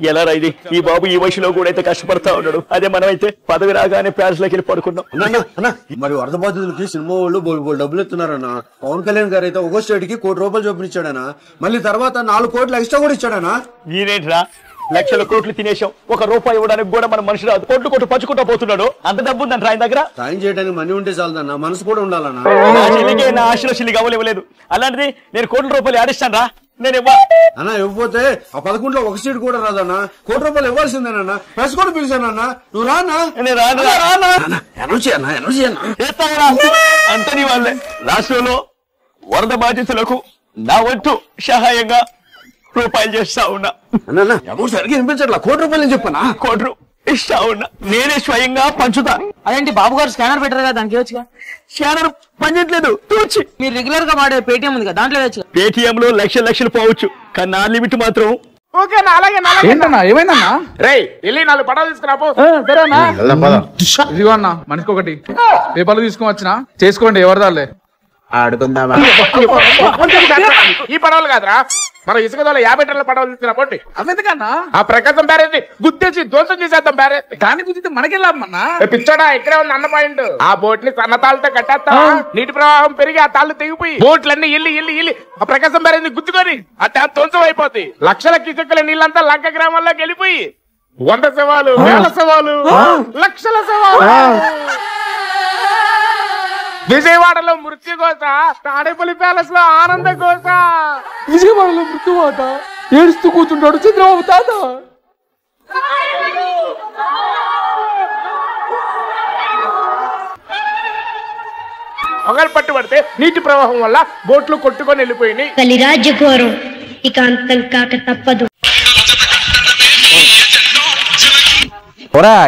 ఎలా రైది ఈ బాబు ఈ వయసులో కూడా అయితే కష్టపడతా ఉన్నాడు. అదే మనమైతే పదవి రాగానే ప్యాలెస్లోకి వెళ్ళి పడుకున్నాం. మరి వరద బాధితులకి సినిమా వాళ్ళు డబ్బులు ఎత్తున్నారన్నా. పవన్ కళ్యాణ్ గారు అయితే ఒక స్టేట్ కి ₹1 కోటి చూపించాడనా. మళ్ళీ తర్వాత 4 కోట్లు ఎక్స్ట్రా కూడా ఇచ్చాడనా. ఈనేంట్రా లక్షల కోట్లు తినేసాం, ₹1 ఇవ్వడానికి కూడా మన మనిషి రాదు. కొట్టు పంచుకుంటా పోతున్నాడు. అంత డబ్బు ఉందంట ఆయన దగ్గర. సాయం చేయడానికి మనీ ఉంటే చాలదన్నా, మనసు కూడా ఉండాలన్నా. నా చెల్లికి నా ఆశలో చెల్లికి అవ్వలేదు. అలాంటిది నేను ₹1 ఆడిస్తాను రా. నేను అన్నా ఇవ్వకపోతే ఆ 11లో ఒక సీట్ కూడా రాదన్నా. ₹1 ఇవ్వాల్సిందేనన్నా. ప్రెస్ కూడా పిలిచానన్నా. నువ్వు రానా? అంతని వాళ్ళే రాష్ట్రంలో వరద బాధితులకు నా వంతు సహాయంగా రూపాయలు చేస్తా ఉన్నా. సరిగ్గా వినిపించట్లా. ₹1 చెప్పనా? ₹1 ఇస్తా ఉన్నా. నేనే స్వయంగా పంచుతా. అదేంటి బాబు గారు స్కానర్ పెట్టారు కదా, దానికి వచ్చుగా. స్కానర్ పనిచేయట్లేదు. మీరు రెగ్యులర్ గా వాడే పేటిఎం ఉంది కదా, దాంట్లో వచ్చు. పేటిఎం లో లక్షలు పోవచ్చు, కానీ నా లిమిట్ మాత్రం ఓకేనా? అలాగే ఏంటన్నా ఏమైందన్నా? రేయ్ వెళ్ళి 4 పడాలు తీసుకురాపో. సరేనా? ఇదిగో అన్న మనిషికి ఒకటి పేపర్లు తీసుకుని వచ్చినా చేసుకోండి. ఎవరిదాలే ఆడుకుందామా? ఈ పడవలు కాదురా, మన ఇసుక దోల 50 టన్నుల పడవలు తీసుకురా పోండి. అవెందుకన్నా? ఆ ప్రకాశం బ్యారేజ్ గుద్దేసి ధ్వంసం చేసేద్దాం. బ్యారేజ్ దాని గురించి మనకెళ్ళామన్నా. పిచ్చోడా ఇక్కడే ఉంది అన్న పాయింట్. ఆ బోట్ ని సన్న తాళ్ళతో కట్టేస్తా. నీటి ప్రవాహం పెరిగి ఆ తాళ్ళు తెగిపోయి బోట్లన్నీ ఇల్లి ఆ ప్రకాశం బ్యారేజ్ ని గుద్దుకొని ఆ ట్యాంక్ ధ్వంసం అయిపోతాయి. లక్షల కిచక్కుల నీళ్ళంతా లంక గ్రామాల్లోకి వెళ్ళిపోయి 100 శవాలు, 1000 శవాలు, లక్షల శవాలు. విజయవాడలో మృత్యు కోస, తాడేపల్లి ప్యాలెస్ లో ఆనంద కోస. విజయవాడలో మృత్యువాత ఏడుస్తూ కూర్చుంటాడు చంద్రబాబు తాత. ఒకరు పట్టుబడితే నీటి ప్రవాహం వల్ల బోట్లు కొట్టుకొని వెళ్ళిపోయినాయి. కలిరాజ్య ఘోరం ఇక అంతం కాక తప్పదు.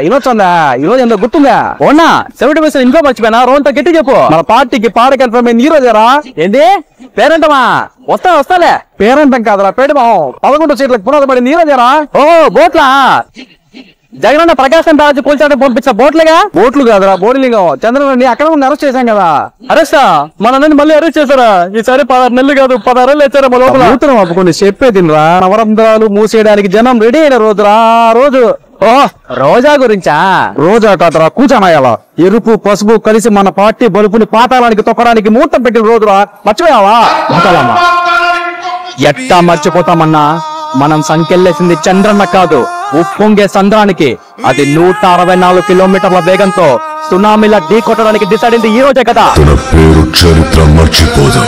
ఇనొచ్చుందా ఈ రోజు ఎంత గుర్తుందా? ఓనా 70% ఇంట్లో మర్చిపోయినా రోంత గట్టి చెప్పు. మన పార్టీకి పాడకెళ్ళిపోయింది ఈ రోజేరా. ఏంది పేరంటమా? వస్తాలే. పేరంటం కాదురా, పేటమా. 11 సీట్లకు పునాది పడింది ఈ రోజేరా. ఓ బోట్లా జగనన్న ప్రకాశం బ్యారేజ్ కూల్చాలని పంపించిన బోట్లు కాదురా, బోర్లింగం. చంద్రబాబు అక్కడ ఉన్న అరెస్ట్ చేశాం కదా. అరెస్టా? మనందరినీ మళ్ళీ అరెస్ట్ చేశారా? ఈసారి 16 నెలలు కాదు 16 ఏళ్ళు వచ్చారా. మా లోపల నూతనం అప్పుకొని చెప్పేదిరా. నవరంధ్రాలు మూసేయడానికి జనం రెడీ అయిన రోజురా రోజు. ఓహ్ రోజా గురించా? రోజా కాదురా, కూచనాయాల. ఎరుపు పసుపు కలిసి మన పార్టీ బలుపుని పాతాళానికి తొక్కడానికి ముహూర్తం పెట్టిన రోజురా. మర్చిపోయావా? ఎట్టా మర్చిపోతామన్నా? మనం సంకెళ్ళేసింది చంద్రన్న కాదు, ఉప్పొంగే సంద్రానికి. అది 164 కిలోమీటర్ల వేగంతో సునామీలా ఢీ కొట్టడానికి డిసైడ్ అయింది ఈ రోజే కదా. చరిత్ర మర్చిపోదు.